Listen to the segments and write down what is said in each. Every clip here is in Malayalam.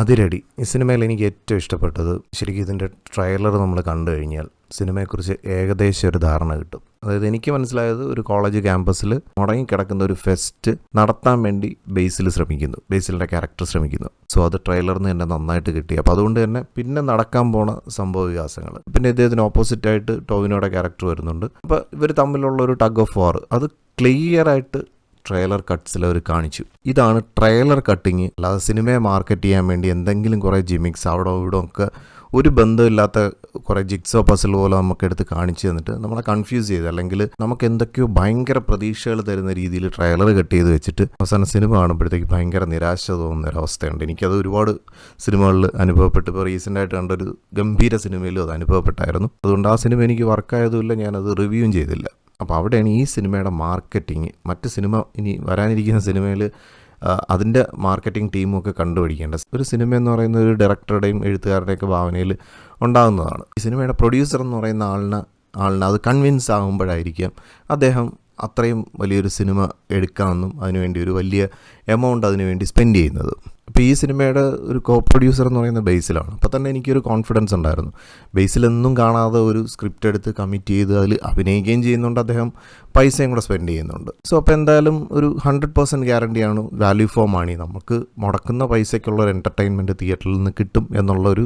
അതിരടി ഈ സിനിമയിൽ എനിക്ക് ഏറ്റവും ഇഷ്ടപ്പെട്ടത് ശരിക്കും ഇതിൻ്റെ ട്രെയിലർ നമ്മൾ കണ്ടു കഴിഞ്ഞാൽ സിനിമയെക്കുറിച്ച് ഏകദേശം ഒരു ധാരണ കിട്ടും. അതായത് എനിക്ക് മനസ്സിലായത് ഒരു കോളേജ് ക്യാമ്പസിൽ മുടങ്ങിക്കിടക്കുന്ന ഒരു ഫെസ്റ്റ് നടത്താൻ വേണ്ടി ബേസിലിൻ്റെ ക്യാരക്ടർ ശ്രമിക്കുന്നു. സോ അത് ട്രെയിലറിൽ നിന്ന് തന്നെ നന്നായിട്ട് കിട്ടി. അപ്പോൾ അതുകൊണ്ട് തന്നെ പിന്നെ നടക്കാൻ പോണ സംഭവ വികാസങ്ങൾ, പിന്നെ ഇദ്ദേഹത്തിന് ഓപ്പോസിറ്റായിട്ട് ടോവിനോയുടെ ക്യാരക്ടർ വരുന്നുണ്ട്. അപ്പോൾ ഇവർ തമ്മിലുള്ള ഒരു ടഗ് ഓഫ് വാർ അത് ക്ലിയറായിട്ട് ട്രെയിലർ കട്ട്സിൽ അവർ കാണിച്ചു. ഇതാണ് ട്രെയിലർ കട്ടിങ്. അല്ലാതെ സിനിമയെ മാർക്കറ്റ് ചെയ്യാൻ വേണ്ടി എന്തെങ്കിലും കുറേ ജിമിക്സ് അവിടെ ഇവിടെ ഒക്കെ ഒരു ബന്ധമില്ലാത്ത കുറേ ജിക്സോ പസിൽ പോലെ നമുക്കെടുത്ത് കാണിച്ചു തന്നിട്ട് നമ്മളെ കൺഫ്യൂസ് ചെയ്ത്, അല്ലെങ്കിൽ നമുക്ക് എന്തൊക്കെയോ ഭയങ്കര പ്രതീക്ഷകൾ തരുന്ന രീതിയിൽ ട്രെയിലർ കട്ട് ചെയ്ത് വെച്ചിട്ട് അവസാനം സിനിമ കാണുമ്പോഴത്തേക്ക് ഭയങ്കര നിരാശ തോന്നുന്ന ഒരവസ്ഥയുണ്ട്. എനിക്കത് ഒരുപാട് സിനിമകളിൽ അനുഭവപ്പെട്ടു. ഇപ്പോൾ റീസെൻ്റായിട്ട് കണ്ടൊരു ഗംഭീര സിനിമയിലും അത് അനുഭവപ്പെട്ടായിരുന്നു. അതുകൊണ്ട് ആ സിനിമ എനിക്ക് വർക്കായതുമില്ല, ഞാനത് റിവ്യൂവും ചെയ്തില്ല. അപ്പോൾ അവിടെയാണ് ഈ സിനിമയുടെ മാർക്കറ്റിങ്. മറ്റ് സിനിമ ഇനി വരാനിരിക്കുന്ന സിനിമയിൽ അതിൻ്റെ മാർക്കറ്റിംഗ് ടീമൊക്കെ കണ്ടുപിടിക്കേണ്ട. ഒരു സിനിമ എന്ന് പറയുന്ന ഒരു ഡയറക്ടറുടെയും എഴുത്തുകാരുടെയൊക്കെ ഭാവനയിൽ ഉണ്ടാകുന്നതാണ്. ഈ സിനിമയുടെ പ്രൊഡ്യൂസർ എന്ന് പറയുന്ന ആളിന് അത് കൺവിൻസ് ആകുമ്പോഴായിരിക്കാം അദ്ദേഹം അത്രയും വലിയൊരു സിനിമ എടുക്കാമെന്നും അതിനുവേണ്ടി ഒരു വലിയ എമൗണ്ട് അതിനുവേണ്ടി സ്പെൻഡ് ചെയ്യുന്നത്. അപ്പോൾ ഈ സിനിമയുടെ ഒരു കോ പ്രൊഡ്യൂസർ എന്ന് പറയുന്നത് ബേസിലാണ്. അപ്പോൾ തന്നെ എനിക്കൊരു കോൺഫിഡൻസ് ഉണ്ടായിരുന്നു. ബേസിലൊന്നും കാണാതെ ഒരു സ്ക്രിപ്റ്റ് എടുത്ത് കമ്മിറ്റ് ചെയ്ത് അതിൽ അഭിനയിക്കുകയും ചെയ്യുന്നുണ്ട്, അദ്ദേഹം പൈസയും കൂടെ സ്പെൻഡ് ചെയ്യുന്നുണ്ട്. സോ അപ്പോൾ എന്തായാലും ഒരു 100% ഗ്യാരണ്ടിയാണ്, വാല്യൂ ഫോർ മണി. നമുക്ക് മുടക്കുന്ന പൈസയ്ക്കുള്ള ഒരു എൻ്റർടൈൻമെൻറ്റ് തിയേറ്ററിൽ നിന്ന് കിട്ടും എന്നുള്ളൊരു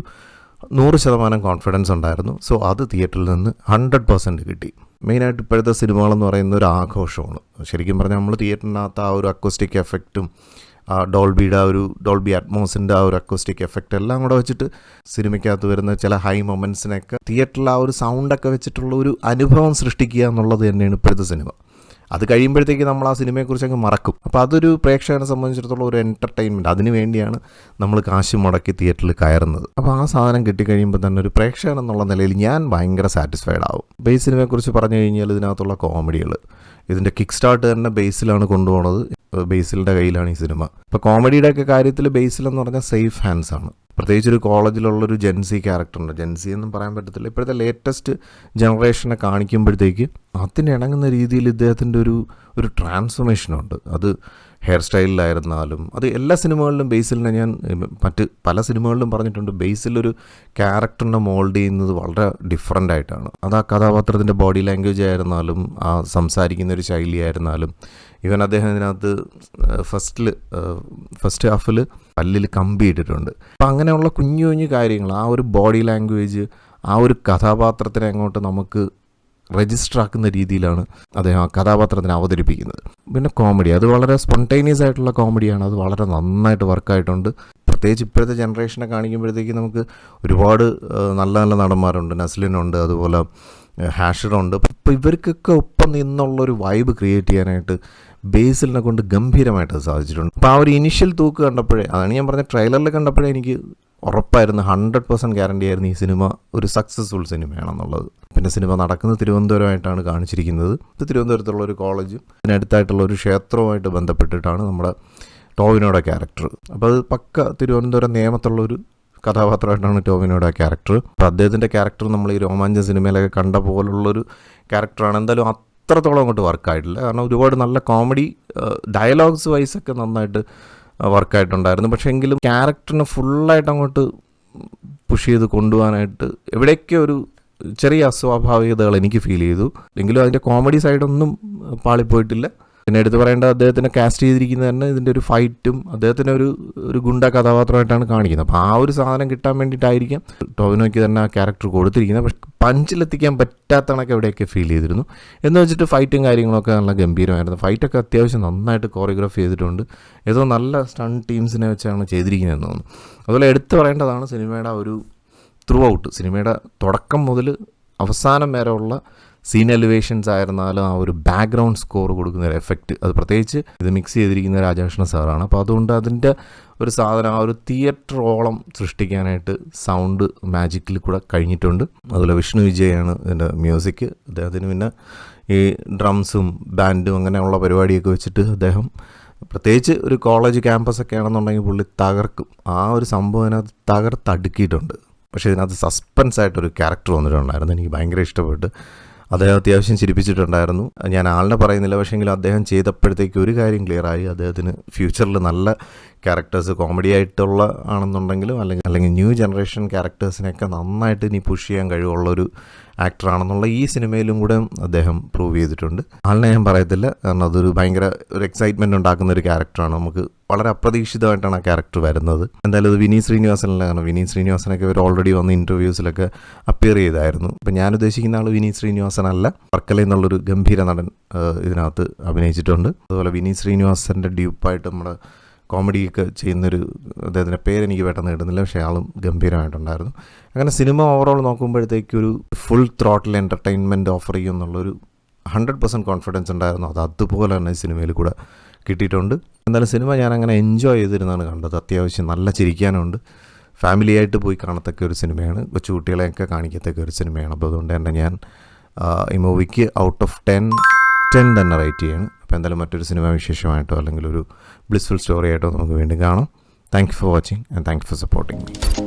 100% കോൺഫിഡൻസ് ഉണ്ടായിരുന്നു. സോ അത് തിയേറ്ററിൽ നിന്ന് 100% കിട്ടി. മെയിനായിട്ട് ഇപ്പോഴത്തെ സിനിമകളെന്ന് പറയുന്ന ഒരു ആഘോഷമാണ്. ശരിക്കും പറഞ്ഞാൽ നമ്മൾ തിയേറ്ററിനകത്ത് ആ ഒരു അക്കോസ്റ്റിക് എഫക്റ്റും ഡോൾബി അറ്റ്മോസിൻ്റെ ആ ഒരു അക്കോസ്റ്റിക് എഫക്റ്റ് എല്ലാം കൂടെ വെച്ചിട്ട് സിനിമയ്ക്കകത്ത് വരുന്ന ചില ഹൈ മൊമെൻറ്റ്സിനൊക്കെ തിയേറ്ററിൽ ആ ഒരു സൗണ്ടൊക്കെ വെച്ചിട്ടുള്ള ഒരു അനുഭവം സൃഷ്ടിക്കുക എന്നുള്ളത് തന്നെയാണ് ഇപ്പോഴത്തെ സിനിമ. അത് കഴിയുമ്പോഴത്തേക്ക് നമ്മൾ ആ സിനിമയെക്കുറിച്ച് അങ്ങ് മറക്കും. അപ്പോൾ അതൊരു പ്രേക്ഷകനെ സംബന്ധിച്ചിടത്തോളം ഒരു എൻ്റർടൈൻമെൻറ്റ്, അതിന് വേണ്ടിയാണ് നമ്മൾ കാശ് മുടക്കി തിയേറ്ററിൽ കയറുന്നത്. അപ്പോൾ ആ സാധനം കിട്ടിക്കഴിയുമ്പോൾ തന്നെ ഒരു പ്രേക്ഷകൻ എന്നുള്ള നിലയിൽ ഞാൻ ഭയങ്കര സാറ്റിസ്ഫൈഡ് ആവും. ബേസ് സിനിമയെക്കുറിച്ച് പറഞ്ഞു കഴിഞ്ഞാൽ ഇതിനകത്തുള്ള കോമഡികൾ, ഇതിൻ്റെ കിക്ക് സ്റ്റാർട്ട് തന്നെ ബേസിലാണ് കൊണ്ടുപോകുന്നത്. ബേസിലിൻ്റെ കയ്യിലാണ് ഈ സിനിമ. ഇപ്പോൾ കോമഡിയുടെയൊക്കെ കാര്യത്തിൽ ബേസിലെന്ന് പറഞ്ഞാൽ സേഫ് ഹാൻഡ്സ് ആണ്. പ്രത്യേകിച്ച് ഒരു കോളേജിലുള്ളൊരു ജെൻസി ക്യാരക്ടറുണ്ട്. ജെൻസി എന്നും പറയാൻ പറ്റത്തില്ല, ഇപ്പോഴത്തെ ലേറ്റസ്റ്റ് ജനറേഷനെ കാണിക്കുമ്പോഴത്തേക്ക് അതിനിണങ്ങുന്ന രീതിയിൽ ഇദ്ദേഹത്തിൻ്റെ ഒരു ട്രാൻസ്ഫോർമേഷനുണ്ട്. അത് ഹെയർ സ്റ്റൈലിലായിരുന്നാലും അത് എല്ലാ സിനിമകളിലും ബേസിലിനെ ഞാൻ മറ്റ് പല സിനിമകളിലും പറഞ്ഞിട്ടുണ്ട്, ബേസിലൊരു ക്യാരക്ടറിനെ മോൾഡ് ചെയ്യുന്നത് വളരെ ഡിഫറൻ്റ് ആയിട്ടാണ്. അത് ആ കഥാപാത്രത്തിൻ്റെ ബോഡി ലാംഗ്വേജ് ആയിരുന്നാലും ആ സംസാരിക്കുന്ന ഒരു ശൈലി ആയിരുന്നാലും, ഈവൻ അദ്ദേഹം ഇതിനകത്ത് ഫസ്റ്റ് ഹാഫിൽ പല്ലിൽ കമ്പി ഇട്ടിട്ടുണ്ട്. അപ്പം അങ്ങനെയുള്ള കുഞ്ഞു കുഞ്ഞു കാര്യങ്ങൾ, ആ ഒരു ബോഡി ലാംഗ്വേജ്, ആ ഒരു കഥാപാത്രത്തിനെ അങ്ങോട്ട് നമുക്ക് രജിസ്റ്റർ ആക്കുന്ന രീതിയിലാണ് അദ്ദേഹം ആ കഥാപാത്രത്തിനെ അവതരിപ്പിക്കുന്നത്. പിന്നെ കോമഡി, അത് വളരെ സ്പോണ്ടേനിയസ് ആയിട്ടുള്ള കോമഡിയാണ്. അത് വളരെ നന്നായിട്ട് വർക്കായിട്ടുണ്ട്. പ്രത്യേകിച്ച് ഇപ്പോഴത്തെ ജനറേഷനെ കാണിക്കുമ്പോഴത്തേക്ക് നമുക്ക് ഒരുപാട് നല്ല നല്ല നടന്മാരുണ്ട്. നസ്ലിനുണ്ട്, അതുപോലെ ഹാഷിറുണ്ട്. അപ്പോൾ ഇവർക്കൊക്കെ ഒപ്പം നിന്നുള്ളൊരു വൈബ് ക്രിയേറ്റ് ചെയ്യാനായിട്ട് ബേസിലിനെ കൊണ്ട് ഗംഭീരമായിട്ട് സാധിച്ചിട്ടുണ്ട്. അപ്പോൾ ആ ഒരു ഇനിഷ്യൽ തൂക്ക് കണ്ടപ്പോഴേ, അതാണ് ഞാൻ പറഞ്ഞ ട്രെയിലറിൽ കണ്ടപ്പോഴേ എനിക്ക് ഉറപ്പായിരുന്നു, 100% ഗ്യാരണ്ടി ആയിരുന്നു ഈ സിനിമ ഒരു സക്സസ്ഫുൾ സിനിമയാണെന്നുള്ളത്. പിന്നെ സിനിമ നടക്കുന്നത് തിരുവനന്തപുരമായിട്ടാണ് കാണിച്ചിരിക്കുന്നത്. ഇത് തിരുവനന്തപുരത്തുള്ള ഒരു കോളേജും അതിനടുത്തായിട്ടുള്ള ഒരു ക്ഷേത്രവുമായിട്ട് ബന്ധപ്പെട്ടിട്ടാണ് നമ്മുടെ ടോവിനോയുടെ ക്യാരക്ടർ. അപ്പോൾ അത് പക്ക തിരുവനന്തപുരം നിയമത്തുള്ളൊരു കഥാപാത്രമായിട്ടാണ് ടോവിനോയുടെ ക്യാരക്ടർ. അപ്പോൾ അദ്ദേഹത്തിൻ്റെ ക്യാരക്ടർ നമ്മൾ ഈ രോമാഞ്ചം സിനിമയിലൊക്കെ കണ്ട പോലുള്ളൊരു ക്യാരക്ടറാണ്. എന്തായാലും അത്രത്തോളം അങ്ങോട്ട് വർക്കായിട്ടില്ല. കാരണം ഒരുപാട് നല്ല കോമഡി ഡയലോഗ്സ് വൈസൊക്കെ നന്നായിട്ട് വർക്കായിട്ടുണ്ടായിരുന്നു. പക്ഷേ എങ്കിലും ക്യാരക്ടറിനെ ഫുള്ളായിട്ട് അങ്ങോട്ട് പുഷ് ചെയ്ത് കൊണ്ടുപോകാനായിട്ട് എവിടെയൊക്കെ ഒരു ചെറിയ അസ്വാഭാവികതകൾ എനിക്ക് ഫീൽ ചെയ്തു. എങ്കിലും അതിൻ്റെ കോമഡി സൈഡൊന്നും പാളിപ്പോയിട്ടില്ല. പിന്നെ എടുത്ത് പറയേണ്ട, അദ്ദേഹത്തിനെ കാസ്റ്റ് ചെയ്തിരിക്കുന്നത് തന്നെ ഇതിൻ്റെ ഒരു ഫൈറ്റും അദ്ദേഹത്തിനെ ഒരു ഗുണ്ട കഥാപാത്രമായിട്ടാണ് കാണിക്കുന്നത്. അപ്പോൾ ആ ഒരു സാധനം കിട്ടാൻ വേണ്ടിയിട്ടായിരിക്കാം ടോവിനോയ്ക്ക് തന്നെ ആ ക്യാരക്ടർ കൊടുത്തിരിക്കുന്നത്. പക്ഷെ പഞ്ചിലെത്തിക്കാൻ പറ്റാത്തണൊക്കെ എവിടെയൊക്കെ ഫീൽ ചെയ്തിരുന്നു. എന്ന് വെച്ചിട്ട് ഫൈറ്റും കാര്യങ്ങളൊക്കെ നല്ല ഗംഭീരമായിരുന്നു. ഫൈറ്റൊക്കെ അത്യാവശ്യം നന്നായിട്ട് കോറിയോഗ്രാഫ് ചെയ്തിട്ടുണ്ട്. ഏതോ നല്ല സ്റ്റണ്ട് ടീംസിനെ വെച്ചാണ് ചെയ്തിരിക്കുന്നതെന്ന് തോന്നുന്നു. അതുപോലെ എടുത്തു പറയേണ്ടതാണ് സിനിമയുടെ ഒരു ത്രൂ ഔട്ട്, സിനിമയുടെ തുടക്കം മുതൽ അവസാനം വരെ ഉള്ള സീൻ എലിവേഷൻസ് ആയിരുന്നാലും ആ ഒരു ബാക്ക്ഗ്രൗണ്ട് സ്കോർ കൊടുക്കുന്ന ഒരു എഫക്റ്റ്, അത് പ്രത്യേകിച്ച് ഇത് മിക്സ് ചെയ്തിരിക്കുന്ന രാജകൃഷ്ണ സാറാണ്. അപ്പോൾ അതുകൊണ്ട് അതിൻ്റെ ഒരു സാധനം ആ ഒരു തിയേറ്ററോളം സൃഷ്ടിക്കാനായിട്ട് സൗണ്ട് മാജിക്കിൽ കൂടെ കഴിഞ്ഞിട്ടുണ്ട്. അതുപോലെ വിഷ്ണു വിജയാണ് ഇതിൻ്റെ മ്യൂസിക്. അദ്ദേഹത്തിന് പിന്നെ ഈ ഡ്രംസും ബാൻഡും അങ്ങനെയുള്ള പരിപാടിയൊക്കെ വെച്ചിട്ട് അദ്ദേഹം പ്രത്യേകിച്ച് ഒരു കോളേജ് ക്യാമ്പസൊക്കെ ആണെന്നുണ്ടെങ്കിൽ പുള്ളി തകർക്കും. ആ ഒരു സംഭവം അതിനകത്ത് തകർത്തടുക്കിയിട്ടുണ്ട്. പക്ഷേ ഇതിനകത്ത് സസ്പെൻസ് ആയിട്ടൊരു ക്യാരക്ടർ വന്നിട്ടുണ്ടായിരുന്നു, എനിക്ക് ഭയങ്കര ഇഷ്ടപ്പെട്ട്. അദ്ദേഹം അത്യാവശ്യം ചിരിപ്പിച്ചിട്ടുണ്ടായിരുന്നു. ഞാൻ ആളിനെ പറയുന്നില്ല, പക്ഷേങ്കിലും അദ്ദേഹം ചെയ്തപ്പോഴത്തേക്ക് ഒരു കാര്യം ക്ലിയറായി, അദ്ദേഹത്തിന് ഫ്യൂച്ചറിൽ നല്ല ക്യാരക്ടേഴ്സ് കോമഡി ആയിട്ടുള്ള ആണെന്നുണ്ടെങ്കിലും അല്ലെങ്കിൽ ന്യൂ ജനറേഷൻ ക്യാരക്ടേഴ്സിനെയൊക്കെ നന്നായിട്ട് ഇനി പുഷ് ചെയ്യാൻ കഴിവുള്ളൊരു ആക്ടറാണെന്നുള്ള ഈ സിനിമയിലും കൂടെ അദ്ദേഹം പ്രൂവ് ചെയ്തിട്ടുണ്ട്. ആളിനെ ഞാൻ പറയത്തില്ല, കാരണം അതൊരു ഭയങ്കര ഒരു എക്സൈറ്റ്മെൻറ്റ് ഉണ്ടാക്കുന്ന ഒരു ക്യാരക്ടറാണ്. നമുക്ക് വളരെ അപ്രതീക്ഷിതമായിട്ടാണ് ആ ക്യാരക്ടർ വരുന്നത്. എന്തായാലും അത് വിനീത് ശ്രീനിവാസനല്ല, കാരണം വിനീത് ശ്രീനിവാസനൊക്കെ ഇവർ ഓൾറെഡി വന്ന് ഇൻ്റർവ്യൂസിലൊക്കെ അപ്പിയർ ചെയ്തായിരുന്നു. ഇപ്പം ഞാൻ ഉദ്ദേശിക്കുന്ന ആൾ വിനീത് ശ്രീനിവാസനല്ല, വർക്കല എന്നുള്ളൊരു ഗംഭീര നടൻ ഇതിനകത്ത് അഭിനയിച്ചിട്ടുണ്ട്. അതുപോലെ വിനീത് ശ്രീനിവാസൻ്റെ ഡ്യൂപ്പായിട്ട് നമ്മുടെ കോമഡിയൊക്കെ ചെയ്യുന്നൊരു, അദ്ദേഹത്തിൻ്റെ പേരെനിക്ക് പെട്ടെന്ന് കിട്ടുന്നില്ല, പക്ഷേ ആളും ഗംഭീരമായിട്ടുണ്ടായിരുന്നു. അങ്ങനെ സിനിമ ഓവറോൾ നോക്കുമ്പോഴത്തേക്കൊരു ഫുൾ ത്രോട്ടിൽ എൻ്റർടൈൻമെൻറ്റ് ഓഫർ ചെയ്യും എന്നുള്ളൊരു 100% കോൺഫിഡൻസ് ഉണ്ടായിരുന്നു. അത് അതുപോലെ തന്നെ സിനിമയിൽ കൂടെ കിട്ടിയിട്ടുണ്ട്. എന്തായാലും സിനിമ ഞാൻ അങ്ങനെ എൻജോയ് ചെയ്തിരുന്നാണ് കണ്ടത്. അത്യാവശ്യം നല്ല ചിരിക്കാനുണ്ട്. ഫാമിലിയായിട്ട് പോയി കാണത്തക്ക ഒരു സിനിമയാണ്, കൊച്ചുകുട്ടികളെയൊക്കെ കാണിക്കത്തക്ക ഒരു സിനിമയാണ്. അപ്പോൾ അതുകൊണ്ട് തന്നെ ഞാൻ ഈ മൂവിക്ക് ഔട്ട് ഓഫ് 10 തന്നെ റേറ്റ് ചെയ്യാണ്. അപ്പോൾ എന്തായാലും മറ്റൊരു സിനിമ വിശേഷമായിട്ടോ അല്ലെങ്കിൽ ഒരു ബ്ലിസ്ഫുൾ സ്റ്റോറി ആയിട്ടോ നമുക്ക് വീണ്ടും കാണാം. Thank you for watching and thank you for supporting me.